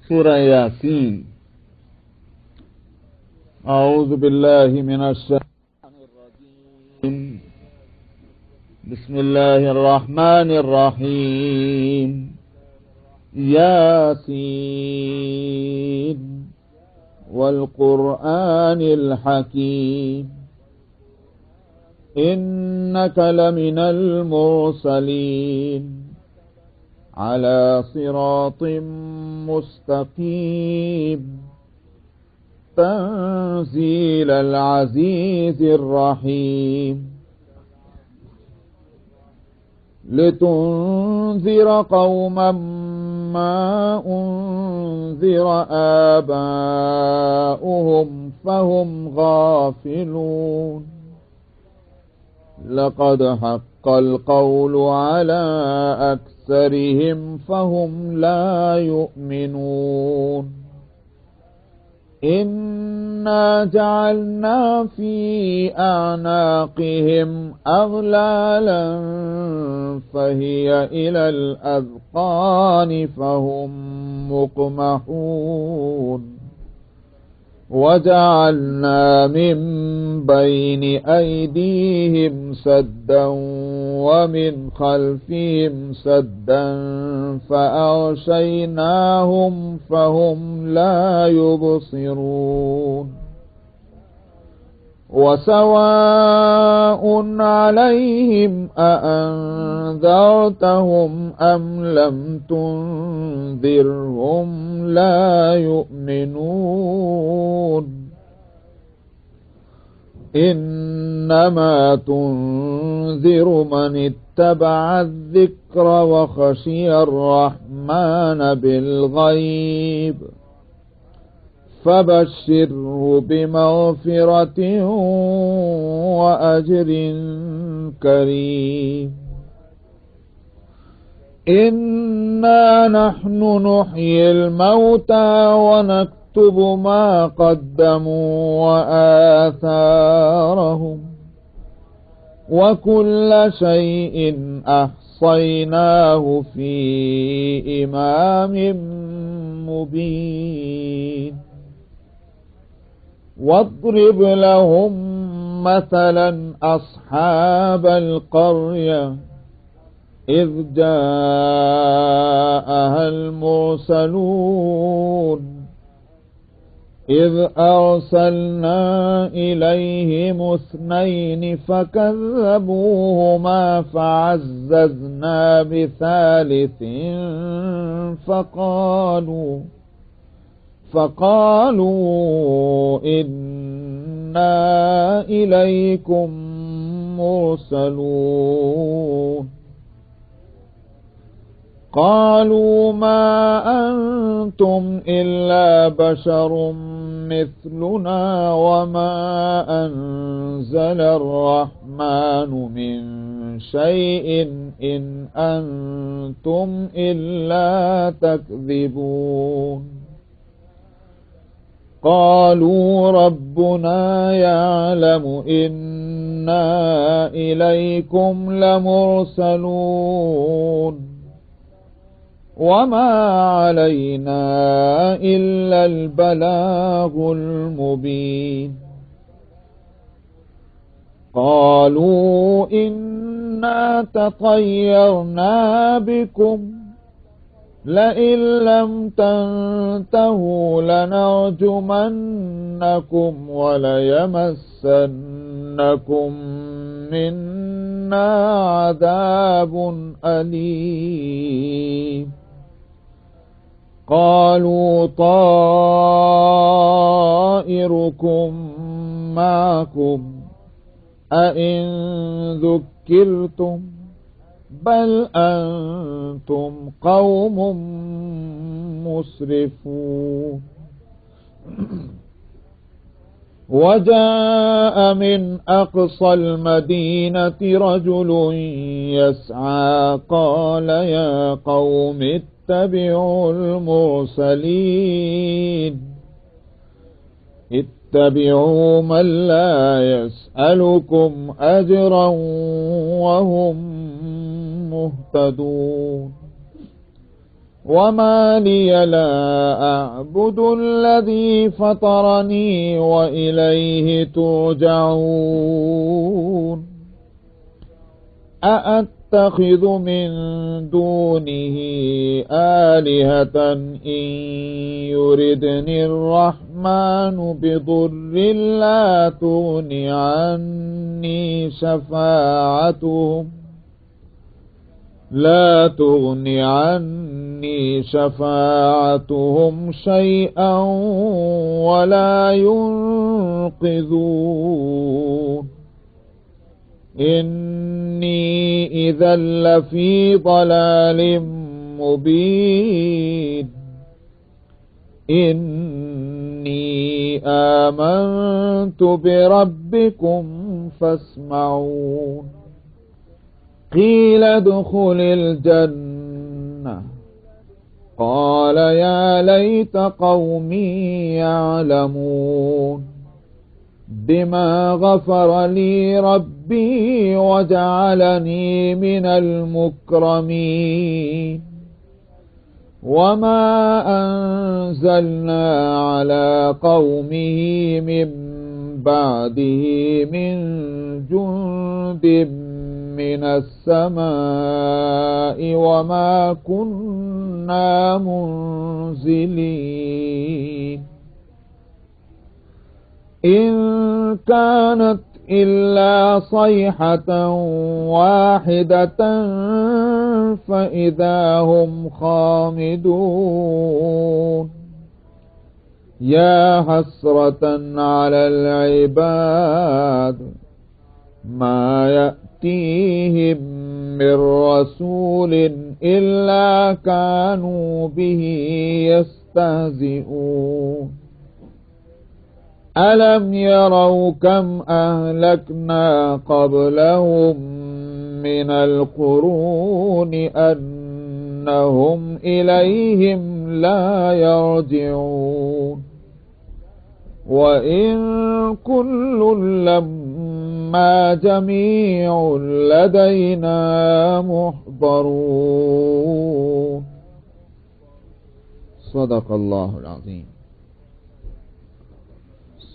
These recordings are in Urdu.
سورة ياسين. أعوذ بالله من الشيطان الرجيم. بسم الله الرحمن الرحيم. ياسين والقرآن الحكيم إنك لمن المرسلين على صراط مستقيم تنزيل العزيز الرحيم لتنذر قوما ما أنذر آباؤهم فهم غافلون لقد حق القول على أكثرهم فهم لا يؤمنون إنا جعلنا في أعناقهم أغلالا فهي إلى الأذقان فهم مقمحون وجعلنا من بين أيديهم سدا ومن خلفهم سدا فأغشيناهم فهم لا يبصرون وسواء عليهم أأنذرتهم أم لم تنذرهم لا يؤمنون إنما تنذر من اتبع الذكر وخشي الرحمن بالغيب فبشره بمغفرة وأجر كريم إنا نحن نحيي الموتى ونكتب ما قدموا وآثارهم وكل شيء أحصيناه في إمام مبين واضرب لهم مثلا أصحاب القرية إذ جاءها المرسلون إذ أرسلنا إليهم اثنين فكذبوهما فعززنا بثالث فقالوا إنا إليكم مرسلون قالوا ما أنتم إلا بشر مثلنا وما أنزل الرحمن من شيء إن أنتم إلا تكذبون قالوا ربنا يعلم إنا إليكم لمرسلون وما علينا إلا البلاغ المبين قالوا إنا تطيرنا بكم لئن لم تنتهوا لنرجمنكم وليمسنكم منا عذاب أليم قالوا طائركم معكم أئن ذكرتم بل أنتم قوم مسرفون وجاء من أقصى المدينة رجل يسعى قال يا قوم اتبعوا المرسلين اتبعوا من لا يسألكم أجرا وهم مهتدون وما لي لا أعبد الذي فطرني وإليه ترجعون أأتخذ من دونه آلهة إن يردني الرحمن بضر لا تغني عني شفاعتهم شيئا ولا ينقذون إني إذا لفي ضلال مبين إني آمنت بربكم فاسمعون قيل ادخل الجنة قال يا ليت قومي يعلمون بما غفر لي ربي وجعلني من المكرمين وما أنزلنا على قومه من بعده من جند من السماء وما كنا منزلين إن كانت إلا صيحة واحدة فإذا هم خامدون يا حسرة على العباد ما يأتيهم من رسول إلا كانوا به يستهزئون ألم يروا كم أهلكنا قبلهم من القرون أنهم إليهم لا يرجعون وإن كل لما جميع لدينا محضرون صدق اللہ العظیم۔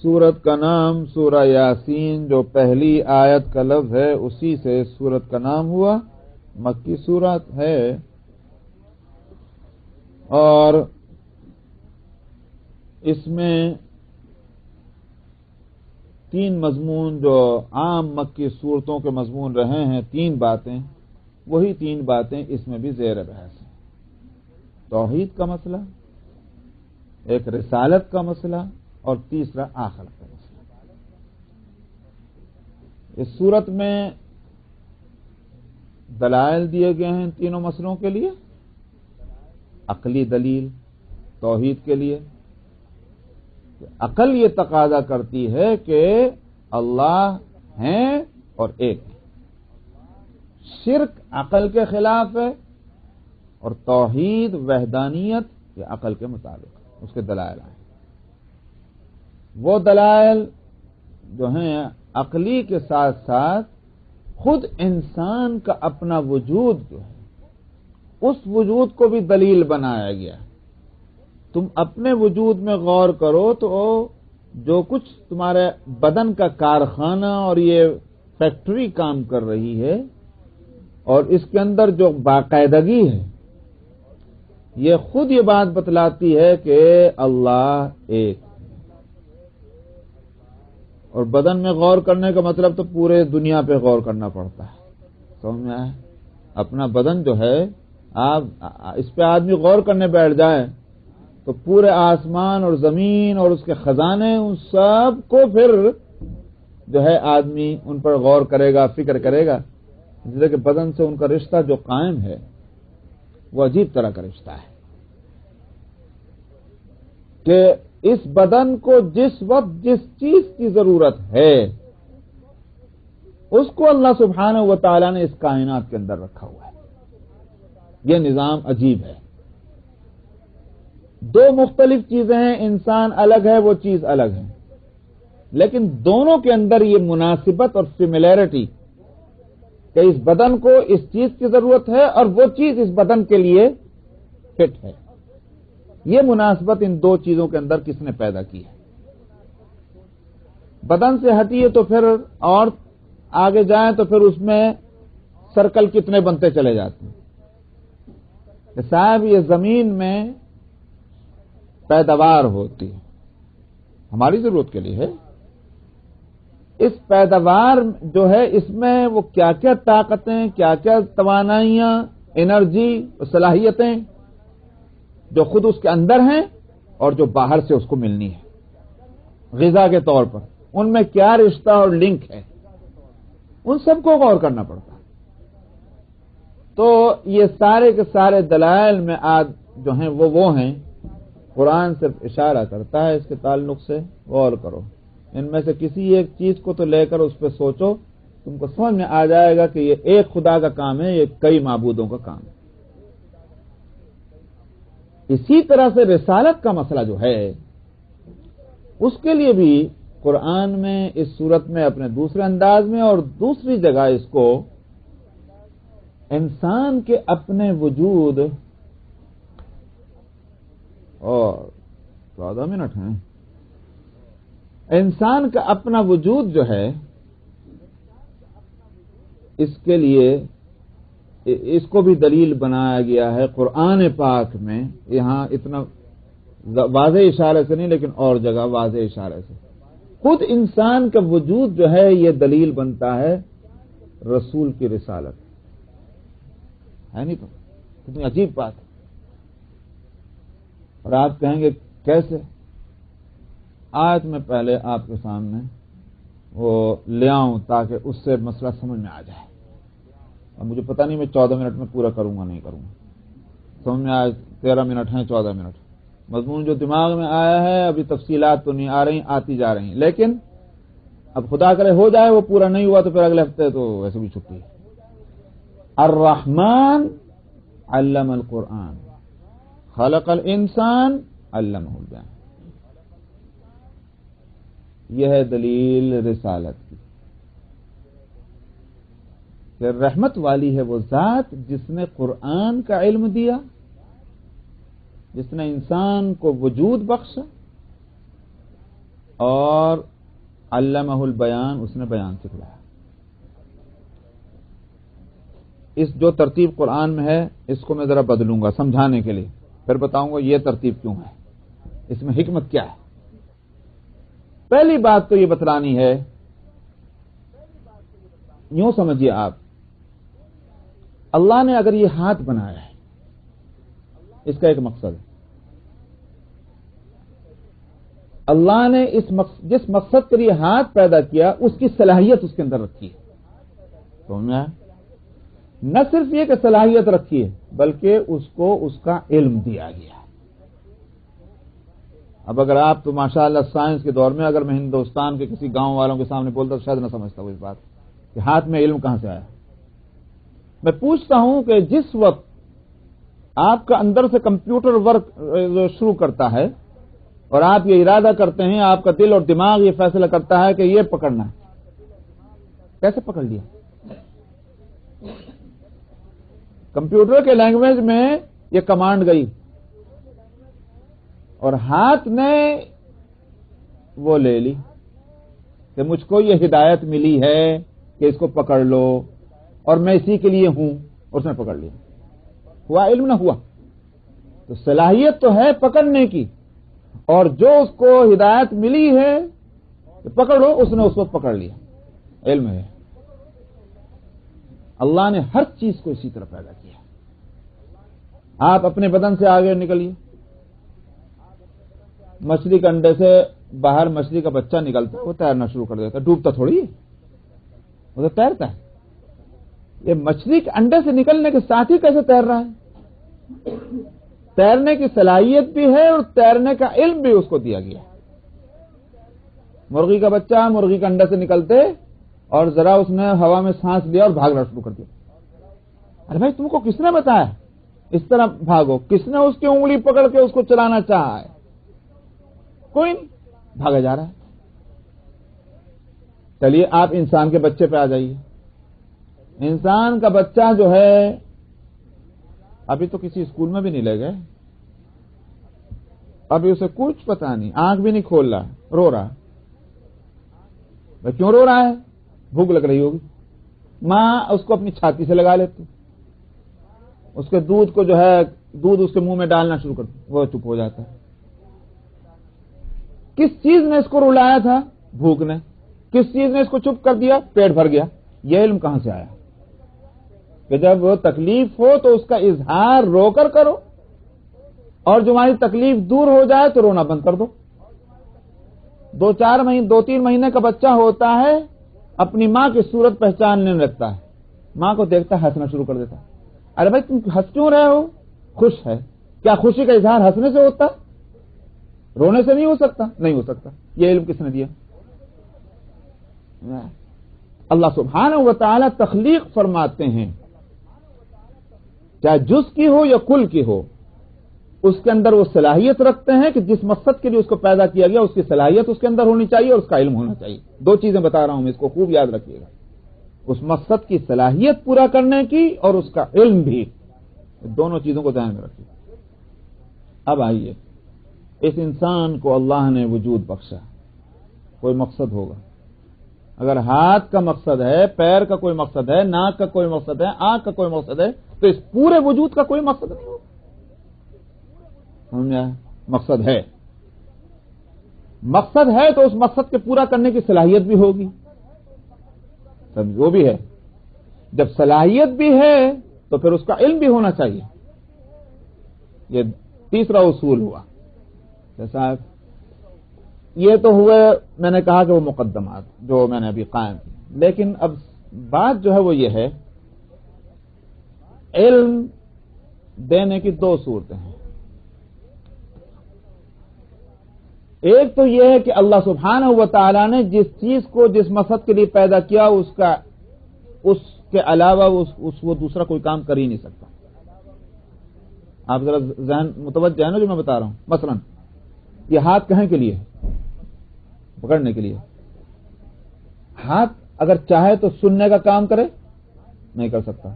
سورت کا نام سورہ یاسین، جو پہلی آیت کا لفظ ہے اسی سے سورت کا نام ہوا، مکی سورت ہے، اور اس میں تین مضمون جو عام مکی صورتوں کے مضمون رہے ہیں، تین باتیں، وہی تین باتیں اس میں بھی زیر بحث ہیں۔ توحید کا مسئلہ، ایک رسالت کا مسئلہ، اور تیسرا آخرت کا مسئلہ۔ اس صورت میں دلائل دیے گئے ہیں تینوں مسئلوں کے لیے۔ عقلی دلیل توحید کے لیے، عقل یہ تقاضا کرتی ہے کہ اللہ ہیں اور ایک ہیں۔ شرک عقل کے خلاف ہے، اور توحید وحدانیت یہ عقل کے مطابق اس کے دلائل ہیں۔ وہ دلائل جو ہیں عقلی کے ساتھ ساتھ خود انسان کا اپنا وجود جو ہے، اس وجود کو بھی دلیل بنایا گیا۔ تم اپنے وجود میں غور کرو تو جو کچھ تمہارے بدن کا کارخانہ اور یہ فیکٹری کام کر رہی ہے، اور اس کے اندر جو باقاعدگی ہے، یہ خود یہ بات بتلاتی ہے کہ اللہ ایک۔ اور بدن میں غور کرنے کا مطلب تو پورے دنیا پہ غور کرنا پڑتا ہے، سمجھ میں آئے؟ اپنا بدن جو ہے، آپ اس پہ آدمی غور کرنے بیٹھ جائے تو پورے آسمان اور زمین اور اس کے خزانے، ان سب کو پھر جو ہے آدمی ان پر غور کرے گا، فکر کرے گا، اس لیے کہ بدن سے ان کا رشتہ جو قائم ہے وہ عجیب طرح کا رشتہ ہے کہ اس بدن کو جس وقت جس چیز کی ضرورت ہے اس کو اللہ سبحانہ و تعالی نے اس کائنات کے اندر رکھا ہوا ہے۔ یہ نظام عجیب ہے۔ دو مختلف چیزیں ہیں، انسان الگ ہے، وہ چیز الگ ہے، لیکن دونوں کے اندر یہ مناسبت اور سملیرٹی کہ اس بدن کو اس چیز کی ضرورت ہے اور وہ چیز اس بدن کے لیے فٹ ہے. یہ مناسبت ان دو چیزوں کے اندر کس نے پیدا کی ہے؟ بدن سے ہٹی ہے تو پھر اور آگے جائیں تو پھر اس میں سرکل کتنے بنتے چلے جاتے ہیں کہ صاحب یہ زمین میں پیداوار ہوتی ہے، ہماری ضرورت کے لیے ہے. اس پیداوار جو ہے اس میں وہ کیا کیا طاقتیں، کیا کیا توانائیاں، انرجی، صلاحیتیں جو خود اس کے اندر ہیں اور جو باہر سے اس کو ملنی ہے غذا کے طور پر، ان میں کیا رشتہ اور لنک ہے، ان سب کو غور کرنا پڑتا ہے. تو یہ سارے کے سارے دلائل میں آج جو ہیں وہ ہیں. قرآن صرف اشارہ کرتا ہے اس کے تعلق سے. غور کرو، ان میں سے کسی ایک چیز کو تو لے کر اس پہ سوچو، تم کو سمجھ میں آ جائے گا کہ یہ ایک خدا کا کام ہے، یہ کئی معبودوں کا کام ہے. اسی طرح سے رسالت کا مسئلہ جو ہے اس کے لیے بھی قرآن میں اس صورت میں اپنے دوسرے انداز میں اور دوسری جگہ اس کو انسان کے اپنے وجود اور 14 منٹ ہیں، انسان کا اپنا وجود جو ہے اس کے لیے اس کو بھی دلیل بنایا گیا ہے قرآن پاک میں. یہاں اتنا واضح اشارے سے نہیں لیکن اور جگہ واضح اشارے سے خود انسان کا وجود جو ہے یہ دلیل بنتا ہے رسول کی رسالت ہے. نہیں تو کتنی عجیب بات ہے. اور آپ کہیں گے کیسے؟ آج میں پہلے آپ کے سامنے وہ لے آؤں تاکہ اس سے مسئلہ سمجھ میں آ جائے. اور مجھے پتہ نہیں میں 14 منٹ میں پورا کروں گا نہیں کروں گا. سمجھ میں آج 13 منٹ ہیں 14 منٹ مضمون جو دماغ میں آیا ہے. ابھی تفصیلات تو نہیں آ رہی، آتی جا رہی ہیں، لیکن اب خدا کرے ہو جائے. وہ پورا نہیں ہوا تو پھر اگلے ہفتے تو ویسے بھی چھٹی ہے. الرحمن علم القرآن خلق الانسان علمہ البیان. یہ ہے دلیل رسالت کی کہ رحمت والی ہے وہ ذات جس نے قرآن کا علم دیا، جس نے انسان کو وجود بخشا، اور علمہ البیان، اس نے بیان سکھلایا. اس جو ترتیب قرآن میں ہے اس کو میں ذرا بدلوں گا سمجھانے کے لیے، پھر بتاؤں گا یہ ترتیب کیوں ہے، اس میں حکمت کیا ہے. پہلی بات تو یہ بتلانی ہے، یوں سمجھیے آپ، اللہ نے اگر یہ ہاتھ بنایا ہے اس کا ایک مقصد ہے. اللہ نے جس مقصد کے لیے ہاتھ پیدا کیا اس کی صلاحیت اس کے اندر رکھی ہے. سمجھ میں آیا؟ نہ صرف یہ کہ صلاحیت رکھی ہے بلکہ اس کو اس کا علم دیا گیا. اب اگر آپ تو ماشاءاللہ سائنس کے دور میں اگر میں ہندوستان کے کسی گاؤں والوں کے سامنے بولتا تو شاید نہ سمجھتا ہوں اس بات کہ ہاتھ میں علم کہاں سے آیا. میں پوچھتا ہوں کہ جس وقت آپ کا اندر سے کمپیوٹر ورک شروع کرتا ہے اور آپ یہ ارادہ کرتے ہیں، آپ کا دل اور دماغ یہ فیصلہ کرتا ہے کہ یہ پکڑنا ہے، کیسے پکڑ لیا؟ کمپیوٹر کے لینگویج میں یہ کمانڈ گئی اور ہاتھ نے وہ لے لی کہ مجھ کو یہ ہدایت ملی ہے کہ اس کو پکڑ لو اور میں اسی کے لیے ہوں، اور اس نے پکڑ لیا. ہوا علم نہ ہوا؟ تو صلاحیت تو ہے پکڑنے کی، اور جو اس کو ہدایت ملی ہے کہ پکڑو، اس نے اس وقت پکڑ لیا. علم ہے. اللہ نے ہر چیز کو اسی طرح پیدا کیا. آپ اپنے بدن سے آگے نکلیے، مچھلی کے انڈے سے باہر مچھلی کا بچہ نکلتا ہے، وہ تیرنا شروع کر دیتا ہے. ڈوبتا تھوڑی ہے، وہ تو تیرتا ہے. یہ مچھلی کے انڈے سے نکلنے کے ساتھ ہی کیسے تیر رہا ہے؟ تیرنے کی صلاحیت بھی ہے اور تیرنے کا علم بھی اس کو دیا گیا. مرغی کا بچہ مرغی کے انڈے سے نکلتے اور ذرا اس نے ہوا میں سانس لیا اور بھاگنا شروع کر دیا. ارے بھائی تم کو کس نے بتایا اس طرح بھاگو؟ کس نے اس کی انگلی پکڑ کے اس کو چلانا چاہا ہے؟ کوئی نہیں، بھاگا جا رہا ہے. چلیے آپ انسان کے بچے پہ آ جائیے. انسان کا بچہ جو ہے ابھی تو کسی اسکول میں بھی نہیں لے گئے، ابھی اسے کچھ پتا نہیں، آنکھ بھی نہیں کھول رہا، رو رہا۔ کیوں رو رہا ہے؟ بھوک لگ رہی ہوگی، ماں اس کو اپنی چھاتی سے لگا لیتی، اس کے دودھ کو جو ہے دودھ اس کے منہ میں ڈالنا شروع کرتی، وہ چپ ہو جاتا ہے۔ کس چیز نے اس کو رلایا تھا؟ بھوک نے۔ کس چیز نے اس کو چپ کر دیا؟ پیٹ بھر گیا۔ یہ علم کہاں سے آیا کہ جب وہ تکلیف ہو تو اس کا اظہار رو کر کرو، اور جو ہماری تکلیف دور ہو جائے تو رونا بند کر دو۔ 2-3 مہینے کا بچہ ہوتا ہے، اپنی ماں کی صورت پہچاننے لگتا ہے، ماں کو دیکھتا ہے ہنسنا شروع کر دیتا ہے۔ ارے بھائی تم ہنس کیوں رہے ہو؟ خوش ہے۔ کیا خوشی کا اظہار ہنسنے سے ہوتا؟ رونے سے نہیں ہو سکتا؟ نہیں ہو سکتا۔ یہ علم کس نے دیا؟ اللہ سبحانہ و تعالی تخلیق فرماتے ہیں، چاہے جز کی ہو یا کل کی ہو، اس کے اندر وہ صلاحیت رکھتے ہیں کہ جس مقصد کے لیے اس کو پیدا کیا گیا اس کی صلاحیت اس کے اندر ہونی چاہیے اور اس کا علم ہونا چاہیے۔ 2 چیزیں بتا رہا ہوں میں، اس کو خوب یاد رکھیے گا، اس مقصد کی صلاحیت پورا کرنے کی اور اس کا علم بھی، دونوں چیزوں کو ذہن میں رکھیے۔ اب آئیے، اس انسان کو اللہ نے وجود بخشا، کوئی مقصد ہوگا۔ اگر ہاتھ کا مقصد ہے، پیر کا کوئی مقصد ہے، ناک کا کوئی مقصد ہے، آنکھ کا کوئی مقصد ہے، تو اس پورے وجود کا کوئی مقصد نہیں ہوگا۔ سمجھا؟ مقصد ہے، مقصد ہے تو اس مقصد کے پورا کرنے کی صلاحیت بھی ہوگی، سب وہ بھی ہے۔ جب صلاحیت بھی ہے تو پھر اس کا علم بھی ہونا چاہیے۔ یہ تیسرا اصول ہوا۔ جیسا یہ تو ہوئے، میں نے کہا کہ وہ مقدمات جو میں نے ابھی قائم کی، لیکن اب بات جو ہے وہ یہ ہے، علم دینے کی 2 صورتیں ہیں۔ ایک تو یہ ہے کہ اللہ سبحانہ و تعالی نے جس چیز کو جس مقصد کے لیے پیدا کیا اس کے علاوہ وہ دوسرا کوئی کام کر ہی نہیں سکتا۔ آپ ذرا ذہن متوجہ ہے نا جو میں بتا رہا ہوں۔ مثلا یہ ہاتھ کہیں کے لیے؟ پکڑنے کے لیے۔ ہاتھ اگر چاہے تو سننے کا کام کرے، نہیں کر سکتا۔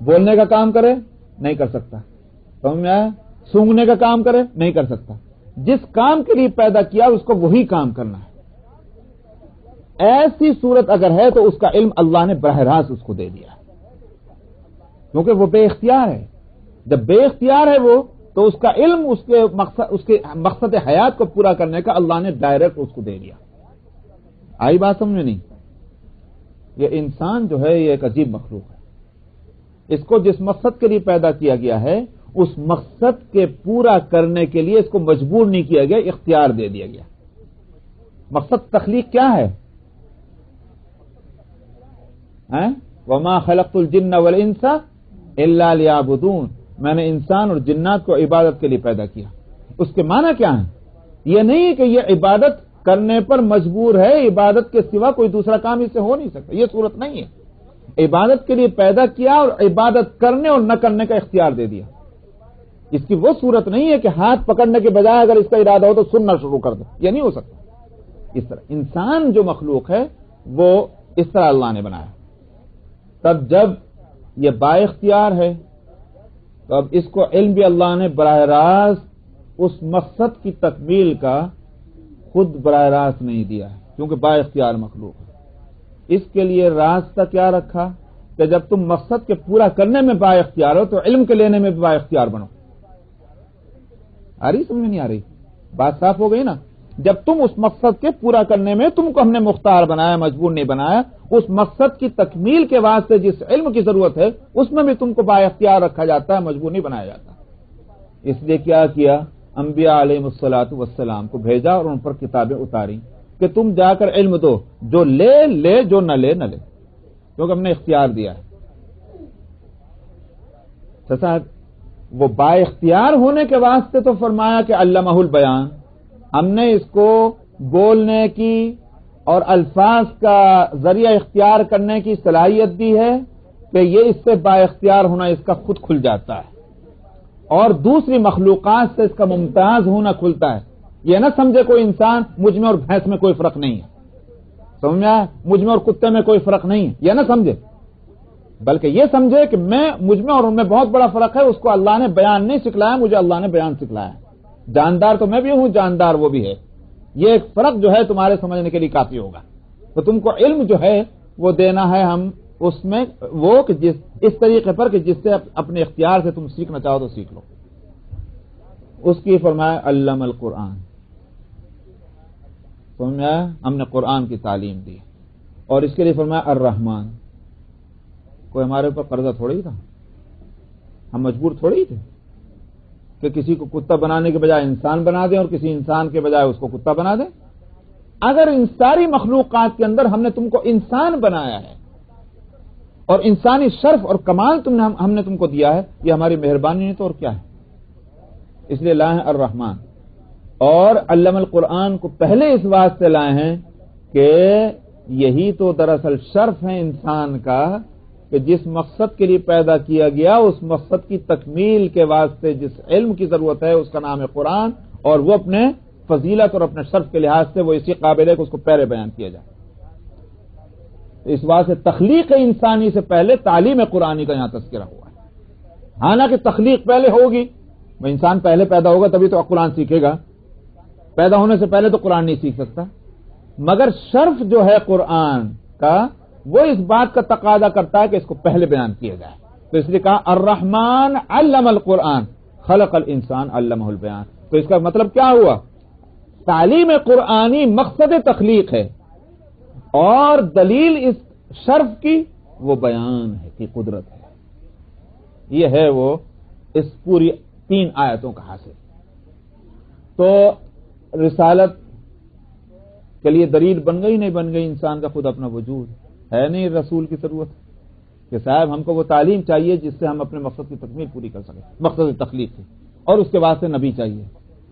بولنے کا کام کرے، نہیں کر سکتا۔ سمجھ میں آیا؟ سونگنے کا کام کرے، نہیں کر سکتا۔ جس کام کے لیے پیدا کیا اس کو وہی کام کرنا ہے۔ ایسی صورت اگر ہے تو اس کا علم اللہ نے براہ راست اس کو دے دیا، کیونکہ وہ بے اختیار ہے۔ جب بے اختیار ہے وہ، تو اس کا علم اس کے مقصد حیات کو پورا کرنے کا اللہ نے ڈائریکٹ اس کو دے دیا۔ آئی بات سمجھ میں نہیں؟ یہ انسان جو ہے یہ ایک عجیب مخلوق ہے۔ اس کو جس مقصد کے لیے پیدا کیا گیا ہے اس مقصد کے پورا کرنے کے لیے اس کو مجبور نہیں کیا گیا، اختیار دے دیا گیا۔ مقصد تخلیق کیا ہے؟ وَمَا خَلَقْتُ الْجِنَّ وَالْإِنسَ إِلَّا لِيَعْبُدُونَ، میں نے انسان اور جنات کو عبادت کے لیے پیدا کیا۔ اس کے معنی کیا ہے؟ یہ نہیں کہ یہ عبادت کرنے پر مجبور ہے، عبادت کے سوا کوئی دوسرا کام اس سے ہو نہیں سکتا، یہ صورت نہیں ہے۔ عبادت کے لیے پیدا کیا اور عبادت کرنے اور نہ کرنے کا اختیار دے دیا۔ اس کی وہ صورت نہیں ہے کہ ہاتھ پکڑنے کے بجائے اگر اس کا ارادہ ہو تو سننا شروع کر دے، یہ نہیں ہو سکتا۔ اس طرح انسان جو مخلوق ہے وہ اس طرح اللہ نے بنایا۔ تب جب یہ با اختیار ہے تو اب اس کو علم بھی اللہ نے براہ راست اس مقصد کی تکمیل کا خود براہ راست نہیں دیا ہے، کیونکہ با اختیار مخلوق ہے۔ اس کے لیے راستہ کیا رکھا کہ جب تم مقصد کے پورا کرنے میں با اختیار ہو تو علم کے لینے میں بھی با اختیار بنو۔ آ رہی سمجھ میں نہیں آ رہی؟ بات صاف ہو گئی نا؟ جب تم اس مقصد کے پورا کرنے میں تم کو ہم نے مختار بنایا، مجبور نہیں بنایا، اس مقصد کی تکمیل کے واسطے جس علم کی ضرورت ہے اس میں بھی تم کو با اختیار رکھا جاتا ہے، مجبور نہیں بنایا جاتا۔ اس لیے کیا کیا؟ انبیاء علیہ الصلوۃ والسلام کو بھیجا اور ان پر کتابیں اتاری کہ تم جا کر علم دو، جو لے لے، جو نہ لے نہ لے، کیونکہ ہم نے اختیار دیا ہے۔ وہ با اختیار ہونے کے واسطے تو فرمایا کہ علمہ البیان، ہم نے اس کو بولنے کی اور الفاظ کا ذریعہ اختیار کرنے کی صلاحیت دی ہے کہ یہ اس سے با اختیار ہونا اس کا خود کھل جاتا ہے، اور دوسری مخلوقات سے اس کا ممتاز ہونا کھلتا ہے۔ یہ نہ سمجھے کوئی انسان مجھ میں اور بھینس میں کوئی فرق نہیں ہے، سمجھ میں آیا؟ مجھ میں اور کتے میں کوئی فرق نہیں ہے، یہ نہ سمجھے۔ بلکہ یہ سمجھے کہ مجھ میں اور ان میں بہت بڑا فرق ہے. اس کو اللہ نے بیان نہیں سکھلایا, مجھے اللہ نے بیان سکھلایا. جاندار تو میں بھی ہوں, جاندار وہ بھی ہے. یہ ایک فرق جو ہے تمہارے سمجھنے کے لیے کافی ہوگا. تو تم کو علم جو ہے وہ دینا ہے ہم اس میں وہ کہ اس طریقے پر کہ جس سے اپنے اختیار سے تم سیکھنا چاہو تو سیکھ لو. اس کی فرمایا علم القرآن, فرمایا ہم نے قرآن کی تعلیم دی. اور اس کے لیے فرمایا الرحمن. کوئی ہمارے اوپر قرضہ تھوڑی تھا, ہم مجبور تھوڑی تھے کہ کسی کو کتا بنانے کے بجائے انسان بنا دیں اور کسی انسان کے بجائے اس کو کتا بنا دیں. اگر ان ساری مخلوقات کے اندر ہم نے تم کو انسان بنایا ہے اور انسانی شرف اور کمال ہم نے تم کو دیا ہے, یہ ہماری مہربانی نہیں تو اور کیا ہے. اس لیے لائے ہیں الرحمن. اور علم القرآن کو پہلے اس واسطے لائے ہیں کہ یہی تو دراصل شرف ہے انسان کا کہ جس مقصد کے لیے پیدا کیا گیا اس مقصد کی تکمیل کے واسطے جس علم کی ضرورت ہے اس کا نام ہے قرآن. اور وہ اپنے فضیلت اور اپنے شرف کے لحاظ سے وہ اسی قابل ہے کہ اس کو پہلے بیان کیا جائے. اس واسطے تخلیق انسانی سے پہلے تعلیم قرآنی کا یہاں تذکرہ ہوا ہے. حالانکہ تخلیق پہلے ہوگی, وہ انسان پہلے پیدا ہوگا تبھی تو قرآن سیکھے گا. پیدا ہونے سے پہلے تو قرآن نہیں سیکھ سکتا. مگر شرف جو ہے قرآن کا وہ اس بات کا تقاضا کرتا ہے کہ اس کو پہلے بیان کیا جائے. تو اس لیے کہا الرحمن علم القرآن خلق الانسان علمہ البیان. تو اس کا مطلب کیا ہوا؟ تعلیم قرآنی مقصد تخلیق ہے اور دلیل اس شرف کی وہ بیان ہے کہ قدرت ہے. یہ ہے وہ اس پوری 3 آیتوں کا حاصل. تو رسالت کے لیے دلیل بن گئی نہیں بن گئی, انسان کا خود اپنا وجود ہے نہیں رسول کی ضرورت کہ صاحب ہم کو وہ تعلیم چاہیے جس سے ہم اپنے مقصد کی تکمیل پوری کر سکیں, مقصد تخلیق کی. اور اس کے واسطے نبی چاہیے.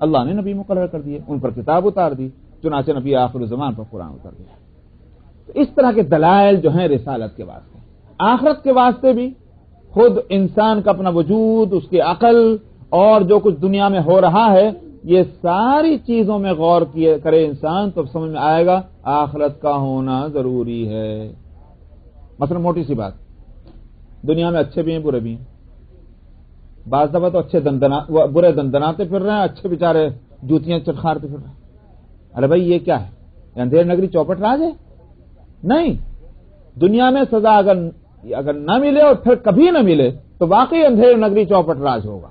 اللہ نے نبی مقرر کر دیے, ان پر کتاب اتار دی, چنانچہ نبی آخر الزمان پر قرآن اتار دیا. تو اس طرح کے دلائل جو ہیں رسالت کے واسطے. آخرت کے واسطے بھی خود انسان کا اپنا وجود, اس کی عقل اور جو کچھ دنیا میں ہو رہا ہے یہ ساری چیزوں میں غور کرے انسان تو سمجھ میں آئے گا آخرت کا ہونا ضروری ہے. مثلا موٹی سی بات, دنیا میں اچھے بھی ہیں برے بھی ہیں. بعض دفعہ تو اچھے برے دندناتے پھر رہے ہیں, اچھے بیچارے جوتیاں چٹخارتے پھر رہے ہیں. ارے بھائی یہ کیا ہے؟ اندھیر نگری چوپٹ راج ہے؟ نہیں. دنیا میں سزا اگر نہ ملے اور پھر کبھی نہ ملے تو واقعی اندھیر نگری چوپٹ راج ہوگا.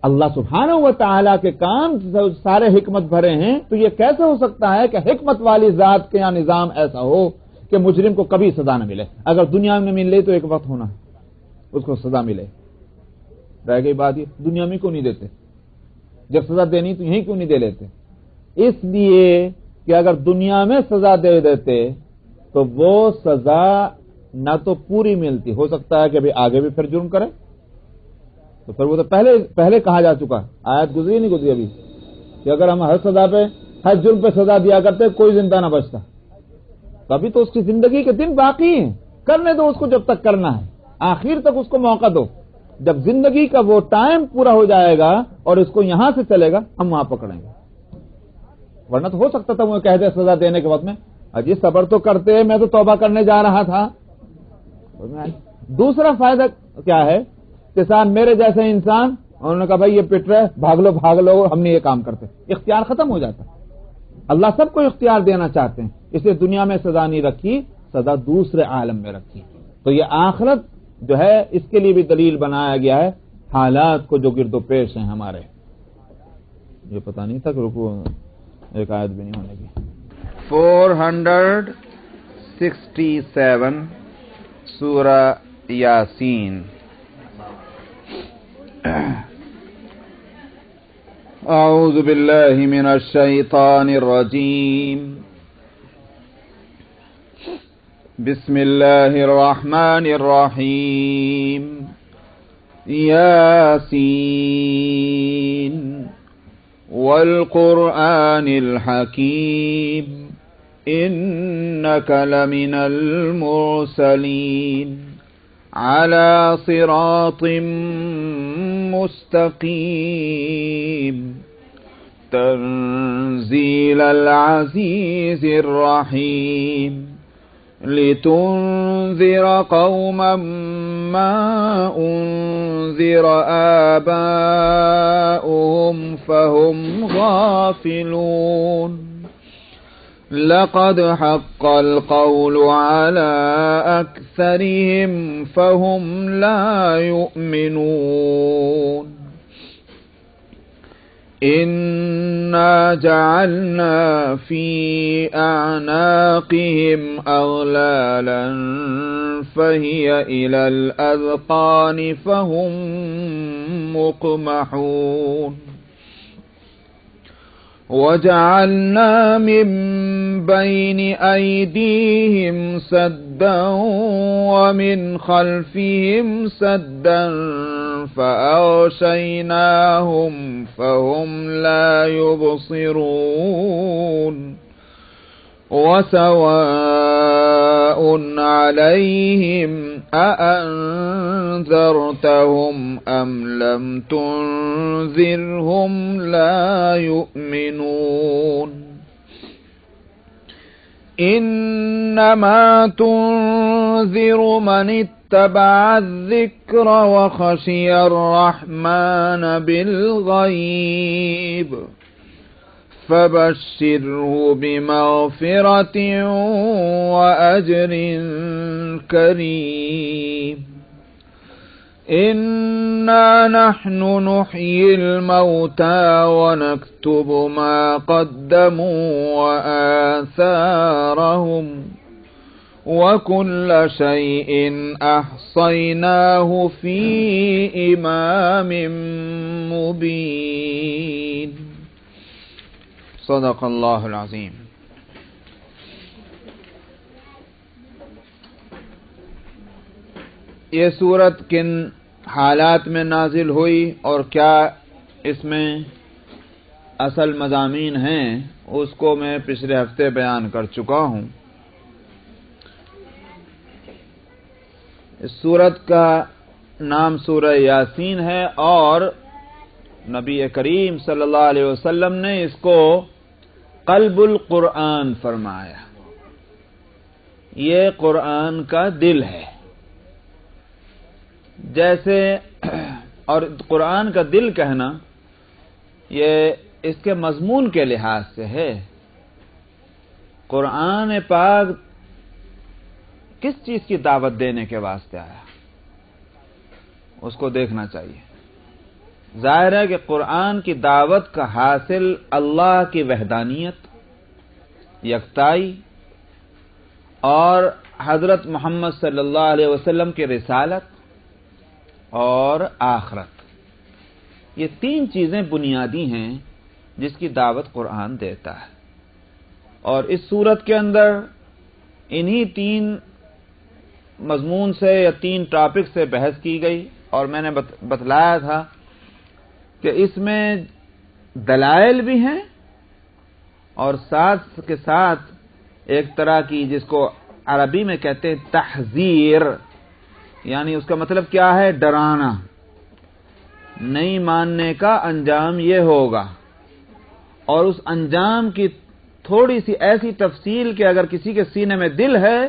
اللہ سبحانہ و تعالیٰ کے کام سارے حکمت بھرے ہیں. تو یہ کیسے ہو سکتا ہے کہ حکمت والی ذات کے یہاں نظام ایسا ہو کہ مجرم کو کبھی سزا نہ ملے؟ اگر دنیا میں مل لے تو ایک وقت ہونا ہے اس کو سزا ملے. رہ گئی بات یہ دنیا میں کیوں نہیں دیتے؟ جب سزا دینی تو یہیں کیوں نہیں دے لیتے؟ اس لیے کہ اگر دنیا میں سزا دے دیتے تو وہ سزا نہ تو پوری ملتی, ہو سکتا ہے کہ ابھی آگے بھی پھر جرم کرے. تو پھر وہ تو پہلے کہا جا چکا, آیت گزری نہیں گزری ابھی, کہ اگر ہم ہر سزا پہ ہر جرم پہ سزا دیا کرتے کوئی زندہ نہ بچتا. تبھی تو اس کی زندگی کے دن باقی ہیں, کرنے دو اس کو جب تک کرنا ہے, آخر تک اس کو موقع دو. جب زندگی کا وہ ٹائم پورا ہو جائے گا اور اس کو یہاں سے چلے گا ہم وہاں پکڑیں گے. ورنہ تو ہو سکتا تھا وہ کہہ دے سزا دینے کے وقت میں اجی صبر تو کرتے, میں تو توبہ کرنے جا رہا تھا. دوسرا فائدہ کیا ہے کہ صاحب میرے جیسے انسان, انہوں نے کہا بھائی یہ پٹ رہے, بھاگ لو, ہم نہیں یہ کام کرتے. اختیار ختم ہو جاتا. اللہ سب کو اختیار دینا چاہتے ہیں, اس لیے دنیا میں سزا نہیں رکھی, سزا دوسرے عالم میں رکھی. تو یہ آخرت جو ہے اس کے لیے بھی دلیل بنایا گیا ہے حالات کو جو گرد و پیش ہیں ہمارے. یہ پتہ نہیں تھا کہ رکو ایک آیت بھی نہیں ہونے کی. 467 سورہ یاسین. اعوذ باللہ من الشیطان الرجیم. بسم اللہ الرحمن الرحیم. یاسین والقرآن الحکیم انک لمن المرسلین على صراط مستقیم تنزیل العزیز الرحیم لِتُنذِرَ قَوْمًا مَّا أُنذِرَ آبَاؤُهُمْ فَهُمْ غَافِلُونَ لَقَدْ حَقَّ الْقَوْلُ عَلَى أَكْثَرِهِمْ فَهُمْ لَا يُؤْمِنُونَ إِنَّا جَعَلْنَا فِي أَعْنَاقِهِمْ أَغْلَالًا فَهِيَ إِلَى الْأَذْقَانِ فَهُمْ مُقْمَحُونَ وَجَعَلْنَا مِنْ بَيْنِ أَيْدِيهِمْ سَدًّا وَمِنْ خَلْفِهِمْ سَدًّا فَأَغْشَيْنَاهُمْ فَهُمْ لَا يُبْصِرُونَ وَسَوَاءٌ عَلَيْهِمْ أَأَنذَرْتَهُمْ أَمْ لَمْ تُنذِرْهُمْ لَا يُؤْمِنُونَ إِنَّمَا تُنذِرُ مَنِ اتَّبَعَ الذِّكْرَ وَخَشِيَ الرَّحْمَنَ بِالْغَيْبِ فَبَشِّرْهُ بِمَغْفِرَةٍ وَأَجْرٍ كَرِيمٍ إِنَّا نَحْنُ نُحْيِي الْمَوْتَى وَنَكْتُبُ مَا قَدَّمُوا وَآثَارَهُمْ وَكُلَّ شَيْءٍ أَحْصَيْنَاهُ فِي إِمَامٍ مُبِينٍ صدق اللہ العظیم۔ یہ سورت کن حالات میں نازل ہوئی اور کیا اس میں اصل مضامین ہیں اس کو میں پچھلے ہفتے بیان کر چکا ہوں۔ اس سورت کا نام سورہ یاسین ہے اور نبی کریم صلی اللہ علیہ وسلم نے اس کو قلب القرآن فرمایا۔ یہ قرآن کا دل ہے، جیسے اور قرآن کا دل کہنا یہ اس کے مضمون کے لحاظ سے ہے۔ قرآن پاک کس چیز کی دعوت دینے کے واسطے آیا اس کو دیکھنا چاہیے۔ ظاہر ہے کہ قرآن کی دعوت کا حاصل اللہ کی وحدانیت، یکتائی اور حضرت محمد صلی اللہ علیہ وسلم کی رسالت اور آخرت، یہ تین چیزیں بنیادی ہیں جس کی دعوت قرآن دیتا ہے۔ اور اس سورت کے اندر انہی تین مضمون سے یا تین ٹاپک سے بحث کی گئی، اور میں نے بتلایا تھا کہ اس میں دلائل بھی ہیں اور ساتھ کے ساتھ ایک طرح کی جس کو عربی میں کہتے ہیں تحذیر، یعنی اس کا مطلب کیا ہے؟ ڈرانا، نہیں ماننے کا انجام یہ ہوگا، اور اس انجام کی تھوڑی سی ایسی تفصیل کہ اگر کسی کے سینے میں دل ہے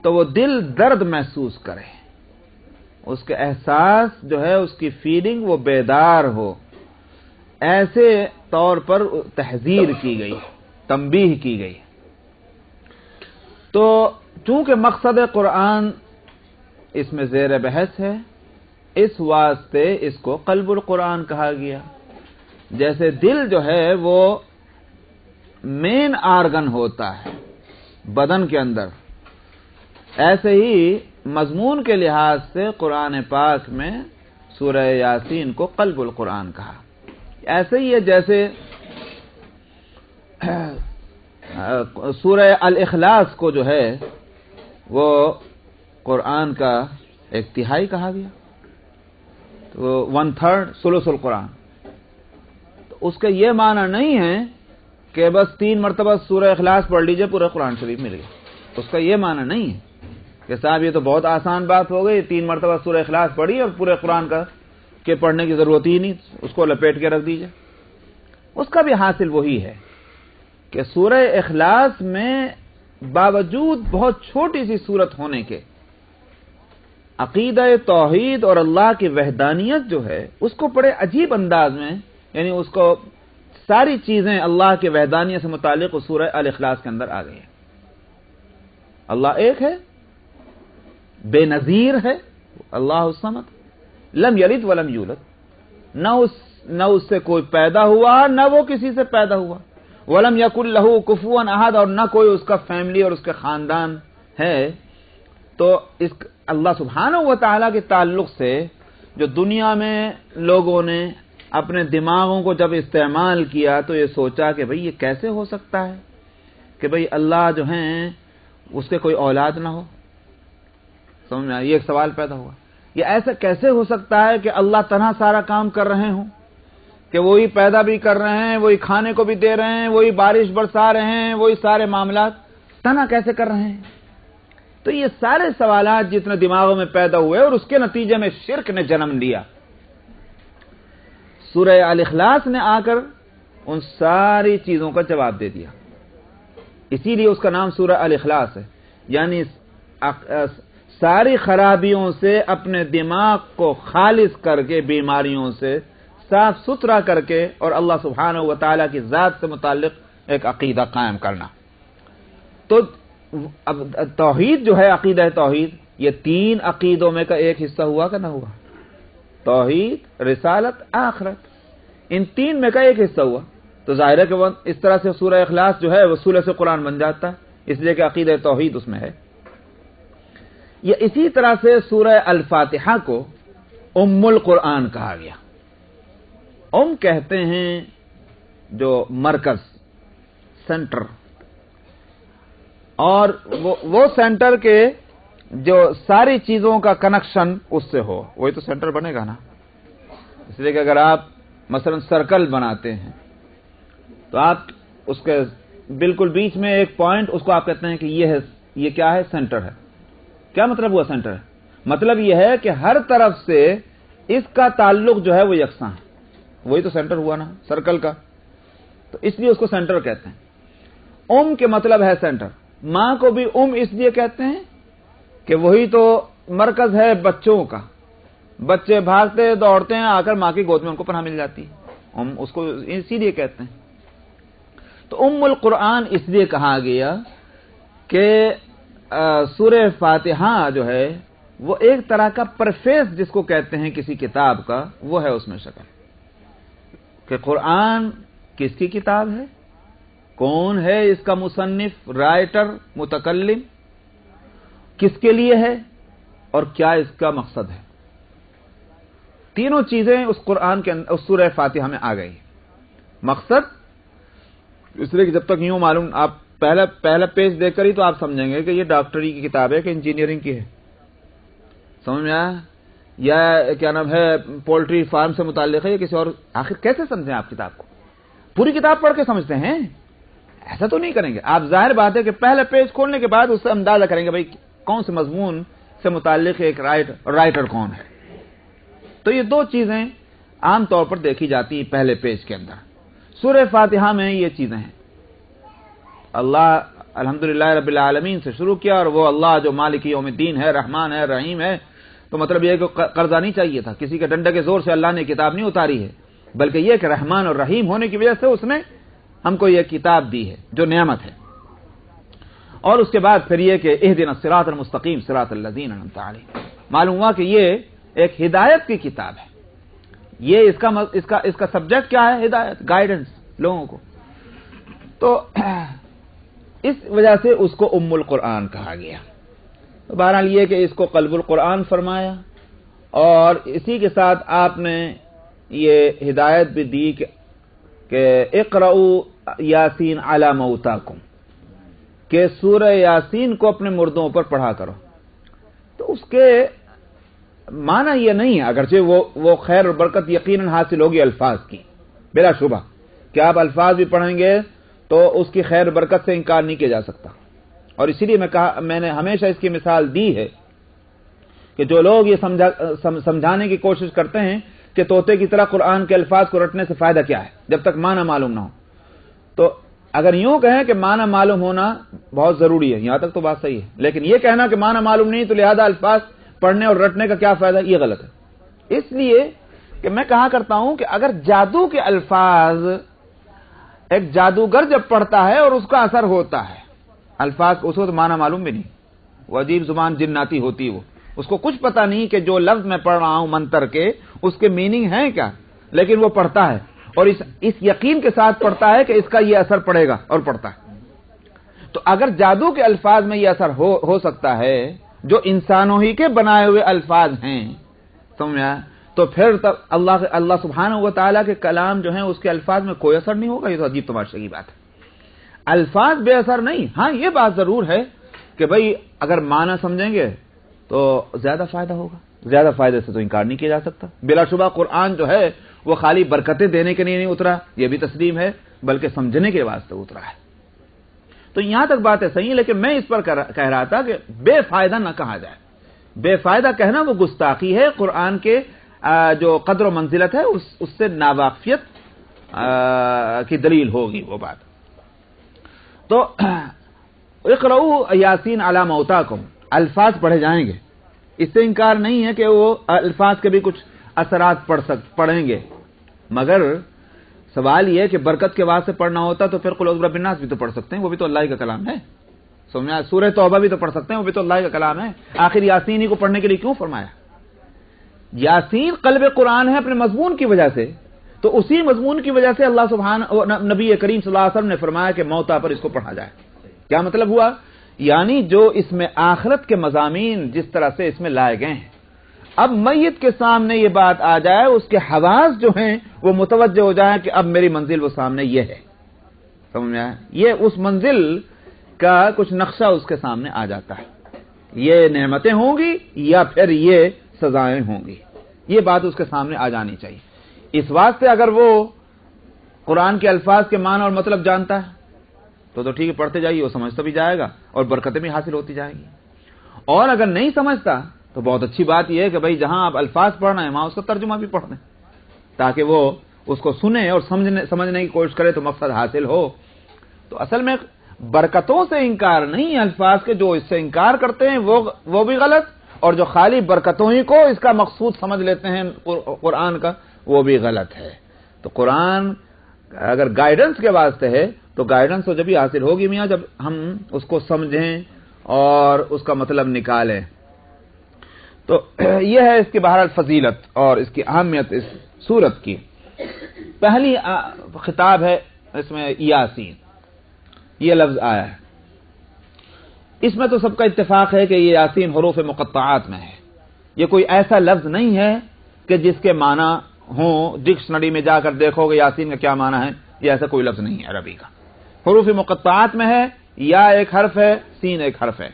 تو وہ دل درد محسوس کرے، اس کے احساس جو ہے، اس کی فیلنگ وہ بیدار ہو، ایسے طور پر تحذیر کی گئی، تنبیہ کی گئی۔ تو چونکہ مقصد قرآن اس میں زیر بحث ہے، اس واسطے اس کو قلب القرآن کہا گیا۔ جیسے دل جو ہے وہ مین آرگن ہوتا ہے بدن کے اندر، ایسے ہی مضمون کے لحاظ سے قرآن پاک میں سورہ یاسین کو قلب القرآن کہا۔ ایسے ہی ہے جیسے سورہ الاخلاص کو جو ہے وہ قرآن کا ایک تہائی کہا گیا، تو 1/3 ثلث القرآن۔ تو اس کا یہ معنی نہیں ہے کہ بس 3 مرتبہ سورہ اخلاص پڑھ لیجئے پورا قرآن شریف مل گیا، اس کا یہ معنی نہیں ہے کہ صاحب یہ تو بہت آسان بات ہو گئی، 3 مرتبہ سورہ اخلاص پڑھی اور پورے قرآن کا کے پڑھنے کی ضرورت ہی نہیں، اس کو لپیٹ کے رکھ دیجئے۔ اس کا بھی حاصل وہی ہے کہ سورہ اخلاص میں باوجود بہت چھوٹی سی صورت ہونے کے عقیدہ توحید اور اللہ کی وحدانیت جو ہے اس کو بڑے عجیب انداز میں، یعنی اس کو ساری چیزیں اللہ کے وحدانیت سے متعلق اس سورہ الاخلاص کے اندر آ گئی ہیں۔ اللہ ایک ہے، بے نظیر ہے، اللہ الصمد، لم یلد ولم یولد، نہ اس سے کوئی پیدا ہوا نہ وہ کسی سے پیدا ہوا، ولم یکن لہ کفوا احد، اور نہ کوئی اس کا فیملی اور اس کے خاندان ہے۔ تو اس اللہ سبحانہ و تعالیٰ کے تعلق سے جو دنیا میں لوگوں نے اپنے دماغوں کو جب استعمال کیا تو یہ سوچا کہ بھئی یہ کیسے ہو سکتا ہے کہ بھئی اللہ جو ہیں اس کے کوئی اولاد نہ ہو۔ سمجھ میں آیا؟ یہ ایک سوال پیدا ہوا، یہ ایسا کیسے ہو سکتا ہے کہ اللہ تنہا سارا کام کر رہے ہوں، کہ وہی پیدا بھی کر رہے ہیں، وہی کھانے کو بھی دے رہے ہیں، وہی بارش برسا رہے ہیں، وہی سارے معاملات تنہا کیسے کر رہے ہیں؟ تو یہ سارے سوالات جتنے دماغوں میں پیدا ہوئے اور اس کے نتیجے میں شرک نے جنم لیا۔ سورہ الاخلاص نے آ کر ان ساری چیزوں کا جواب دے دیا، اسی لیے اس کا نام سورہ الاخلاص ہے، یعنی ساری خرابیوں سے اپنے دماغ کو خالص کر کے، بیماریوں سے صاف ستھرا کر کے، اور اللہ سبحانہ و تعالیٰ کی ذات سے متعلق ایک عقیدہ قائم کرنا۔ تو اب توحید جو ہے، عقیدہ توحید، یہ تین عقیدوں میں کا ایک حصہ ہوا کہ نہ ہوا؟ توحید، رسالت، آخرت، ان تین میں کا ایک حصہ ہوا۔ تو ظاہر ہے کہ وہ اس طرح سے سورہ اخلاص جو ہے وہ سورہ سے قرآن بن جاتا ہے، اس لیے کہ عقیدہ توحید اس میں ہے۔ یہ اسی طرح سے سورہ الفاتحہ کو ام القرآن کہا گیا۔ ام کہتے ہیں جو مرکز، سینٹر، اور وہ سینٹر کے جو ساری چیزوں کا کنیکشن اس سے ہو، وہی تو سینٹر بنے گا نا۔ اس لیے کہ اگر آپ مثلا سرکل بناتے ہیں تو آپ اس کے بالکل بیچ میں ایک پوائنٹ، اس کو آپ کہتے ہیں کہ یہ کیا ہے؟ سینٹر ہے۔ کیا مطلب ہوا سینٹر ہے؟ مطلب یہ ہے کہ ہر طرف سے اس کا تعلق جو ہے وہ یکساں ہے، وہی تو سینٹر ہوا نا سرکل کا، تو اس لیے اس کو سینٹر کہتے ہیں۔ ام کے مطلب ہے سینٹر۔ ماں کو بھی ام اس لیے کہتے ہیں کہ وہی تو مرکز ہے بچوں کا، بچے بھاگتے دوڑتے ہیں، آ کر ماں کی گود میں ان کو پناہ مل جاتی ہے، ام اس کو اسی لیے کہتے ہیں۔ تو ام القرآن اس لیے کہا گیا کہ سورہ فاتحہ جو ہے وہ ایک طرح کا پرفیس جس کو کہتے ہیں کسی کتاب کا، وہ ہے اس میں شکل کہ قرآن کس کی کتاب ہے، کون ہے اس کا مصنف، رائٹر، متکلم، کس کے لیے ہے، اور کیا اس کا مقصد ہے۔ تینوں چیزیں اس قرآن کے اس سورہ فاتحہ میں آ گئی۔ مقصد اس لیے کہ جب تک یوں معلوم، آپ پہلا پیج دیکھ کر ہی تو آپ سمجھیں گے کہ یہ ڈاکٹری کی کتاب ہے کہ انجینئرنگ کی ہے، سمجھ میں آیا؟ یا کیا نام ہے، پولٹری فارم سے متعلق ہے یا کسی اور۔ آخر کیسے سمجھیں آپ کتاب کو؟ پوری کتاب پڑھ کے سمجھتے ہیں؟ ایسا تو نہیں کریں گے آپ۔ ظاہر بات ہے کہ پہلا پیج کھولنے کے بعد اس سے اندازہ کریں گے بھائی کون سے مضمون سے متعلق ایک رائٹر کون ہے۔ تو یہ دو چیزیں عام طور پر دیکھی جاتی ہیں پہلے پیج کے اندر۔ سورہ فاتحہ میں یہ چیزیں ہیں۔ اللہ الحمدللہ رب العالمین سے شروع کیا، اور وہ اللہ جو مالک یوم الدین ہے، رحمان ہے، رحیم ہے۔ تو مطلب یہ کہ قرضہ نہیں چاہیے تھا، کسی کے ڈنڈے کے زور سے اللہ نے کتاب نہیں اتاری ہے، بلکہ یہ کہ رحمان اور رحیم ہونے کی وجہ سے اس نے ہم کو یہ کتاب دی ہے جو نعمت ہے۔ اور اس کے بعد پھر یہ کہ اہدنا الصراط المستقیم صراط الذین انعمت علیہم، معلوم ہوا کہ یہ ایک ہدایت کی کتاب ہے۔ یہ اس کا سبجیکٹ کیا ہے؟ ہدایت، گائیڈنس لوگوں کو۔ تو اس وجہ سے اس کو ام القرآن کہا گیا۔ بہرحال یہ کہ اس کو قلب القرآن فرمایا، اور اسی کے ساتھ آپ نے یہ ہدایت بھی دی کہ اقرؤوا یاسین علی موتاکم، کہ سورہ یاسین کو اپنے مردوں پر پڑھا کرو۔ تو اس کے معنی یہ نہیں ہے، اگرچہ وہ خیر اور برکت یقیناً حاصل ہوگی الفاظ کی، بلا شبہ کہ آپ الفاظ بھی پڑھیں گے تو اس کی خیر برکت سے انکار نہیں کیا جا سکتا۔ اور اسی لیے میں نے ہمیشہ اس کی مثال دی ہے کہ جو لوگ یہ سمجھانے کی کوشش کرتے ہیں کہ طوطے کی طرح قرآن کے الفاظ کو رٹنے سے فائدہ کیا ہے جب تک معنی معلوم نہ ہو، تو اگر یوں کہیں کہ معنی معلوم ہونا بہت ضروری ہے، یہاں تک تو بات صحیح ہے، لیکن یہ کہنا کہ معنی معلوم نہیں تو لہذا الفاظ پڑھنے اور رٹنے کا کیا فائدہ، یہ غلط ہے۔ اس لیے کہ میں کہا کرتا ہوں کہ اگر جادو کے الفاظ ایک جادوگر جب پڑھتا ہے اور اس کا اثر ہوتا ہے، الفاظ اس کو تو معنی معلوم بھی نہیں، وہ عجیب زبان جناتی ہوتی، وہ اس کو کچھ پتا نہیں کہ جو لفظ میں پڑھ رہا ہوں منتر کے اس کے میننگ ہیں کیا، لیکن وہ پڑھتا ہے اور اس یقین کے ساتھ پڑھتا ہے کہ اس کا یہ اثر پڑے گا اور پڑھتا ہے۔ تو اگر جادو کے الفاظ میں یہ اثر ہو سکتا ہے جو انسانوں ہی کے بنائے ہوئے الفاظ ہیں، سمجھا، تو پھر تب اللہ سبحانہ و تعالیٰ کے کلام جو ہیں اس کے الفاظ میں کوئی اثر نہیں ہوگا۔ یہ تو عجیب تماشا کی بات ہے، الفاظ بے اثر نہیں۔ ہاں یہ بات ضرور ہے کہ بھئی اگر معنی سمجھیں گے تو زیادہ فائدہ ہوگا، زیادہ فائدے سے تو انکار نہیں کیا جا سکتا۔ بلا شبہ قرآن جو ہے وہ خالی برکتیں دینے کے لیے نہیں اترا، یہ بھی تسلیم ہے، بلکہ سمجھنے کے واسطے اترا ہے۔ تو یہاں تک بات ہے صحیح، لیکن میں اس پر کہہ رہا تھا کہ بے فائدہ نہ کہا جائے، بے فائدہ کہنا وہ گستاخی ہے، قرآن کے جو قدر و منزلت ہے اس سے ناواقفیت کی دلیل ہوگی وہ بات۔ تو اقرؤوا یاسین علی موتاکم، الفاظ پڑھے جائیں گے، اس سے انکار نہیں ہے کہ وہ الفاظ کے بھی کچھ اثرات پڑھیں گے، مگر سوال یہ ہے کہ برکت کے واسطے پڑھنا ہوتا تو پھر قل اعوذ برب الناس بھی تو پڑھ سکتے ہیں، وہ بھی تو اللہ کا کلام ہے، سمجھا، سورہ توبہ بھی تو پڑھ سکتے ہیں، وہ بھی تو اللہ کا کلام ہے۔ آخر یاسین ہی کو پڑھنے کے لیے کیوں فرمایا؟ یاسین قلب قرآن ہے اپنے مضمون کی وجہ سے، تو اسی مضمون کی وجہ سے اللہ سبحانہ نبی کریم صلی اللہ علیہ وسلم نے فرمایا کہ موتا پر اس کو پڑھا جائے۔ کیا مطلب ہوا؟ یعنی جو اس میں آخرت کے مضامین جس طرح سے اس میں لائے گئے ہیں، اب میت کے سامنے یہ بات آ جائے، اس کے حواس جو ہیں وہ متوجہ ہو جائیں کہ اب میری منزل وہ سامنے یہ ہے، سمجھ میں آیا؟ یہ اس منزل کا کچھ نقشہ اس کے سامنے آ جاتا ہے، یہ نعمتیں ہوں گی یا پھر یہ سزائیں ہوں گی، یہ بات اس کے سامنے آ جانی چاہیے۔ اس واسطے اگر وہ قرآن کے الفاظ کے معنی اور مطلب جانتا ہے تو ٹھیک ہے، پڑھتے جائیے، وہ سمجھتا بھی جائے گا اور برکتیں بھی حاصل ہوتی جائیں گی، اور اگر نہیں سمجھتا تو بہت اچھی بات یہ ہے کہ بھائی جہاں آپ الفاظ پڑھنا ہے وہاں اس کا ترجمہ بھی پڑھ دیں، تاکہ وہ اس کو سنے اور سمجھنے کی کوشش کرے تو مقصد حاصل ہو۔ تو اصل میں برکتوں سے انکار نہیں، الفاظ کے جو اس سے انکار کرتے ہیں وہ بھی غلط، اور جو خالی برکتوں ہی کو اس کا مقصود سمجھ لیتے ہیں قرآن کا، وہ بھی غلط ہے۔ تو قرآن اگر گائیڈنس کے واسطے ہے تو گائیڈنس تو جب ہی حاصل ہوگی میاں جب ہم اس کو سمجھیں اور اس کا مطلب نکالیں۔ تو یہ ہے اس کی بہرحال فضیلت اور اس کی اہمیت اس سورت کی۔ پہلی خطاب ہے اس میں یاسین، یہ لفظ آیا ہے، اس میں تو سب کا اتفاق ہے کہ یہ یاسین حروف مقطعات میں ہے، یہ کوئی ایسا لفظ نہیں ہے کہ جس کے معنی ہوں ڈکشنری میں جا کر دیکھو گے یاسین کا کیا معنی ہے، یہ ایسا کوئی لفظ نہیں ہے عربی کا، حروف مقطعات میں ہے، یا ایک حرف ہے، سین ایک حرف ہے،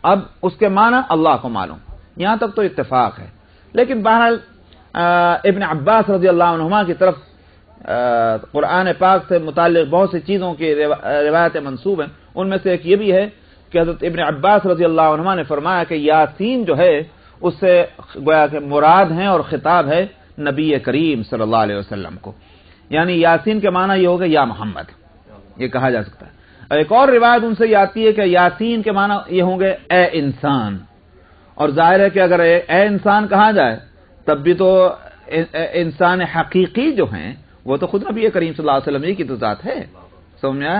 اب اس کے معنی اللہ کو معلوم، یہاں تک تو اتفاق ہے۔ لیکن بہرحال ابن عباس رضی اللہ عنہما کی طرف قرآن پاک سے متعلق بہت سی چیزوں کی روایتیں منسوب ہیں، ان میں سے ایک یہ بھی ہے کہ حضرت ابن عباس رضی اللہ عنہما نے فرمایا کہ یاسین جو ہے اس سے گویا کہ مراد ہیں اور خطاب ہے نبی کریم صلی اللہ علیہ وسلم کو، یعنی یاسین کے معنی یہ ہوگا یا محمد، یہ کہا جا سکتا ہے۔ ایک اور روایت ان سے یہ آتی ہے کہ یاسین کے معنی یہ ہوں گے اے انسان، اور ظاہر ہے کہ اگر اے انسان کہا جائے تب بھی تو انسان حقیقی جو ہیں وہ تو خود نبی کریم صلی اللہ علیہ وسلم کی تو ذات ہے، سمجھا،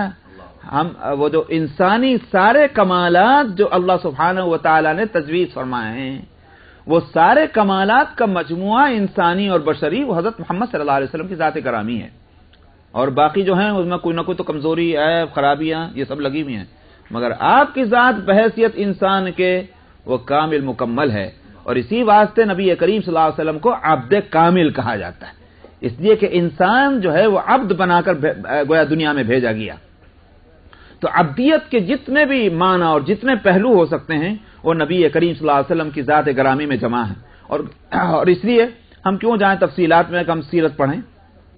ہم وہ جو انسانی سارے کمالات جو اللہ سبحانہ و تعالی نے تجویز فرمائے ہیں وہ سارے کمالات کا مجموعہ انسانی اور بشری وہ حضرت محمد صلی اللہ علیہ وسلم کی ذات گرامی ہے، اور باقی جو ہیں اس میں کوئی نہ کوئی تو کمزوری عیب خرابیاں یہ سب لگی ہوئی ہیں، مگر آپ کی ذات بحیثیت انسان کے وہ کامل مکمل ہے، اور اسی واسطے نبی کریم صلی اللہ علیہ وسلم کو عبد کامل کہا جاتا ہے، اس لیے کہ انسان جو ہے وہ عبد بنا کر گویا دنیا میں بھیجا گیا۔ تو عبدیت کے جتنے بھی معنی اور جتنے پہلو ہو سکتے ہیں وہ نبی کریم صلی اللہ علیہ وسلم کی ذات گرامی میں جمع ہیں، اور اس لیے ہم کیوں جائیں تفصیلات میں کہ ہم سیرت پڑھیں،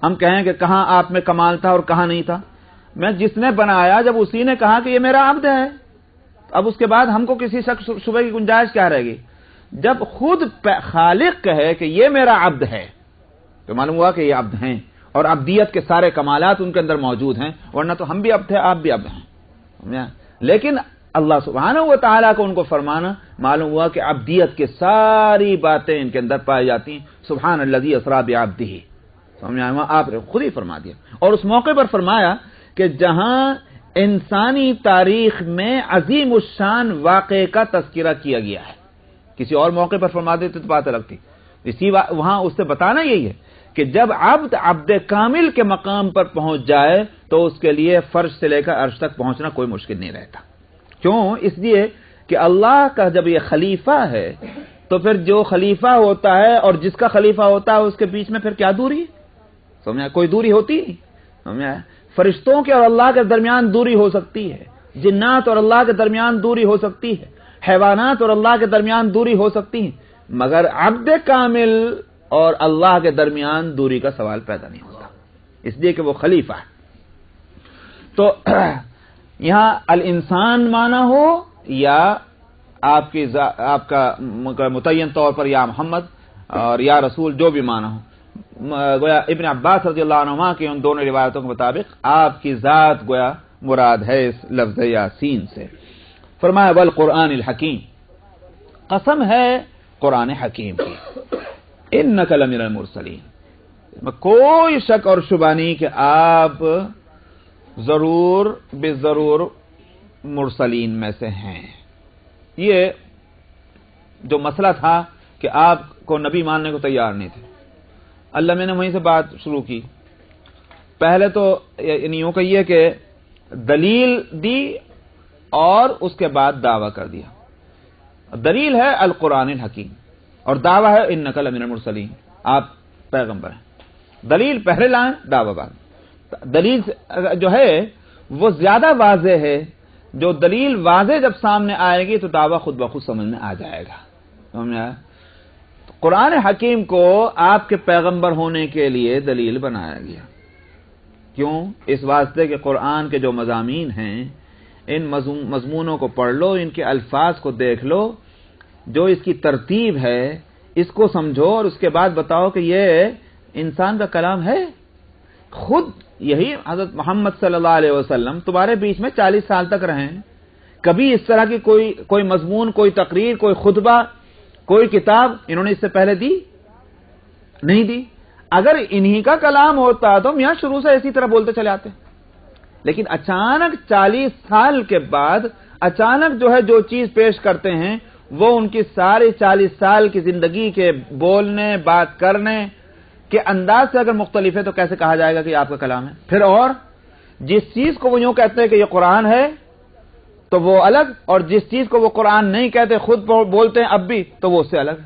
ہم کہیں کہ کہاں آپ میں کمال تھا اور کہاں نہیں تھا، میں جس نے بنایا جب اسی نے کہا کہ یہ میرا عبد ہے، اب اس کے بعد ہم کو کسی شک شبہ کی گنجائش کیا رہے گی؟ جب خود خالق کہے کہ یہ میرا عبد ہے تو معلوم ہوا کہ یہ عبد ہیں، اور عبدیت کے سارے کمالات ان کے اندر موجود ہیں، ورنہ تو ہم بھی اب تھے، آپ بھی اب ہیں. لیکن اللہ سبحانہ و تعالیٰ کو ان کو فرمانا معلوم ہوا کہ عبدیت کے ساری باتیں ان کے اندر پائی جاتی ہیں. سبحان الذی اسریٰ بعبدہ، سمجھ آیا؟ آپ نے خود ہی فرما دیا. اور اس موقع پر فرمایا کہ جہاں انسانی تاریخ میں عظیم الشان واقعے کا تذکرہ کیا گیا ہے، کسی اور موقع پر فرما دیتے تو بات الگ تھی. وہاں اس سے بتانا یہی ہے کہ جب عبد کامل کے مقام پر پہنچ جائے تو اس کے لیے فرش سے لے کر عرش تک پہنچنا کوئی مشکل نہیں رہتا. کیوں؟ اس لیے کہ اللہ کا جب یہ خلیفہ ہے تو پھر جو خلیفہ ہوتا ہے اور جس کا خلیفہ ہوتا ہے اس کے بیچ میں پھر کیا دوری ہے؟ سمجھا؟ کوئی دوری ہوتی نہیں. سمجھا؟ فرشتوں کے اور اللہ کے درمیان دوری ہو سکتی ہے، جنات اور اللہ کے درمیان دوری ہو سکتی ہے، حیوانات اور اللہ کے درمیان دوری ہو سکتی ہے، مگر عبد کامل اور اللہ کے درمیان دوری کا سوال پیدا نہیں ہوتا، اس لیے کہ وہ خلیفہ ہے. تو یہاں الانسان مانا ہو یا آپ کا متعین طور پر یا محمد اور یا رسول جو بھی مانا ہو، گویا ابن عباس رضی اللہ عنہما کی ان دونوں روایتوں کے مطابق آپ کی ذات گویا مراد ہے اس لفظ یاسین سے. فرمایا والقرآن الحکیم، قسم ہے قرآن حکیم کی، انک لمن المرسلین، کوئی شک اور شبہ نہیں کہ آپ ضرور بے ضرور مرسلین میں سے ہیں. یہ جو مسئلہ تھا کہ آپ کو نبی ماننے کو تیار نہیں تھے، اللہ میں نے وہیں سے بات شروع کی. پہلے تو یوں کہیے کہ دلیل دی اور اس کے بعد دعویٰ کر دیا. دلیل ہے القرآن الحکیم اور دعویٰ ہے انک لمن المرسلین، آپ پیغمبر ہیں. دلیل پہلے لائیں، دعویٰ بعد. دلیل جو ہے وہ زیادہ واضح ہے. جو دلیل واضح جب سامنے آئے گی تو دعویٰ خود بخود سمجھ میں آ جائے گا. سمجھا؟ قرآن حکیم کو آپ کے پیغمبر ہونے کے لیے دلیل بنایا گیا. کیوں؟ اس واسطے کہ قرآن کے جو مضامین ہیں ان مضمونوں کو پڑھ لو، ان کے الفاظ کو دیکھ لو، جو اس کی ترتیب ہے اس کو سمجھو اور اس کے بعد بتاؤ کہ یہ انسان کا کلام ہے. خود یہی حضرت محمد صلی اللہ علیہ وسلم تمہارے بیچ میں 40 سال تک رہے ہیں، کبھی اس طرح کی کوئی مضمون، کوئی تقریر، کوئی خطبہ، کوئی کتاب انہوں نے اس سے پہلے دی نہیں دی. اگر انہی کا کلام ہوتا تو میاں شروع سے اسی طرح بولتے چلے آتے. لیکن اچانک 40 سال کے بعد اچانک جو ہے جو چیز پیش کرتے ہیں وہ ان کی ساری 40 سال کی زندگی کے بولنے، بات کرنے کے انداز سے اگر مختلف ہے تو کیسے کہا جائے گا کہ آپ کا کلام ہے؟ پھر اور جس چیز کو وہ یوں کہتے ہیں کہ یہ قرآن ہے تو وہ الگ، اور جس چیز کو وہ قرآن نہیں کہتے خود بولتے ہیں اب بھی تو وہ اس سے الگ.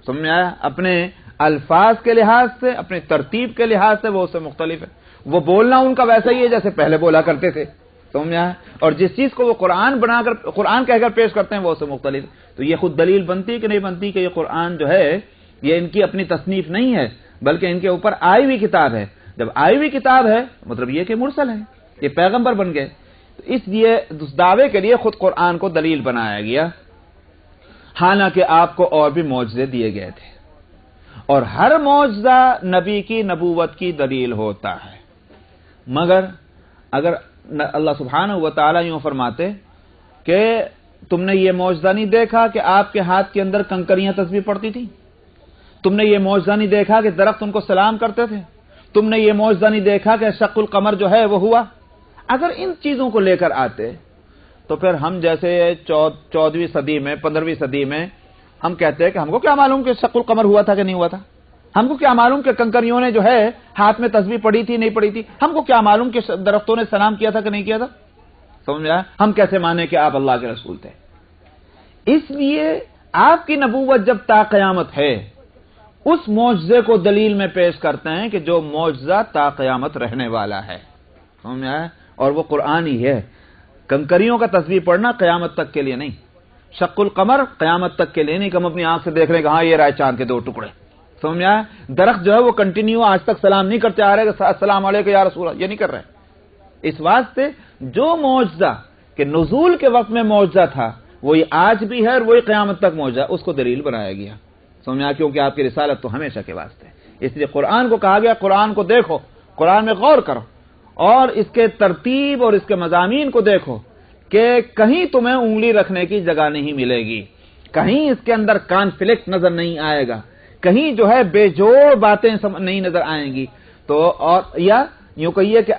سمجھ میں آیا؟ اپنے الفاظ کے لحاظ سے، اپنی ترتیب کے لحاظ سے وہ اس سے مختلف ہے. وہ بولنا ان کا ویسا ہی ہے جیسے پہلے بولا کرتے تھے. سمجھ میں آیا؟ اور جس چیز کو وہ قرآن بنا کر، قرآن کہہ کر پیش کرتے ہیں وہ اس سے مختلف. تو یہ خود دلیل بنتی کہ نہیں بنتی کہ یہ قرآن جو ہے یہ ان کی اپنی تصنیف نہیں ہے بلکہ ان کے اوپر آئی ہوئی کتاب ہے. جب آئی ہوئی کتاب ہے مطلب یہ کہ مرسل ہے، یہ پیغمبر بن گئے. تو اس لیے اس دعوے کے لیے خود قرآن کو دلیل بنایا گیا. حالانکہ آپ کو اور بھی معجزے دیے گئے تھے اور ہر معجزہ نبی کی نبوت کی دلیل ہوتا ہے. مگر اگر اللہ سبحانہ و تعالیٰ یوں فرماتے کہ تم نے یہ معجزہ نہیں دیکھا کہ آپ کے ہاتھ کے اندر کنکریاں تسبیح پڑتی تھیں، تم نے یہ معجزہ نہیں دیکھا کہ درخت ان کو سلام کرتے تھے، تم نے یہ معجزہ نہیں دیکھا کہ شق القمر جو ہے وہ ہوا. اگر ان چیزوں کو لے کر آتے تو پھر ہم جیسے 14ویں صدی میں 15ویں صدی میں ہم کہتے ہیں کہ ہم کو کیا معلوم کہ شق القمر ہوا تھا کہ نہیں ہوا تھا، ہم کو کیا معلوم کہ کنکریوں نے جو ہے ہاتھ میں تسبیح پڑی تھی نہیں پڑی تھی، ہم کو کیا معلوم کہ درختوں نے سلام کیا تھا کہ نہیں کیا تھا. سمجھ میں آیا؟ ہم کیسے مانیں کہ آپ اللہ کے رسول تھے؟ اس لیے آپ کی نبوت جب تا قیامت ہے اس معجزے کو دلیل میں پیش کرتے ہیں کہ جو معجزہ تا قیامت رہنے والا ہے. سمجھ میں آیا؟ اور وہ قرآن ہی ہے. کنکریوں کا تسبیح پڑھنا قیامت تک کے لیے نہیں، شق القمر قیامت تک کے لیے نہیں کہ ہم اپنی آنکھ سے دیکھ رہے کہ ہاں یہ رائے چاند کے 2 ٹکڑے. سمجھ میں آیا؟ درخت جو ہے وہ کنٹینیو آج تک سلام نہیں کرتے آ رہے کہ السلام علیکم یا رسول اللہ، یہ نہیں کر رہے. اس واسطے جو معجزہ کہ نزول کے وقت میں معجزہ تھا وہی آج بھی ہے اور وہی قیامت تک معجزہ، اس کو دلیل بنایا گیا. سمجھ میں آیا؟ کیونکہ آپ کی رسالت تو ہمیشہ کے واسطے. اس لیے قرآن کو کہا گیا قرآن کو دیکھو، قرآن میں غور کرو اور اس کے ترتیب اور اس کے مضامین کو دیکھو کہ کہیں تمہیں انگلی رکھنے کی جگہ نہیں ملے گی، کہیں اس کے اندر کانفلکٹ نظر نہیں آئے گا، کہیں جو ہے بے جوڑ باتیں نہیں نظر آئیں گی، تو اور یا یوں کہیے کہ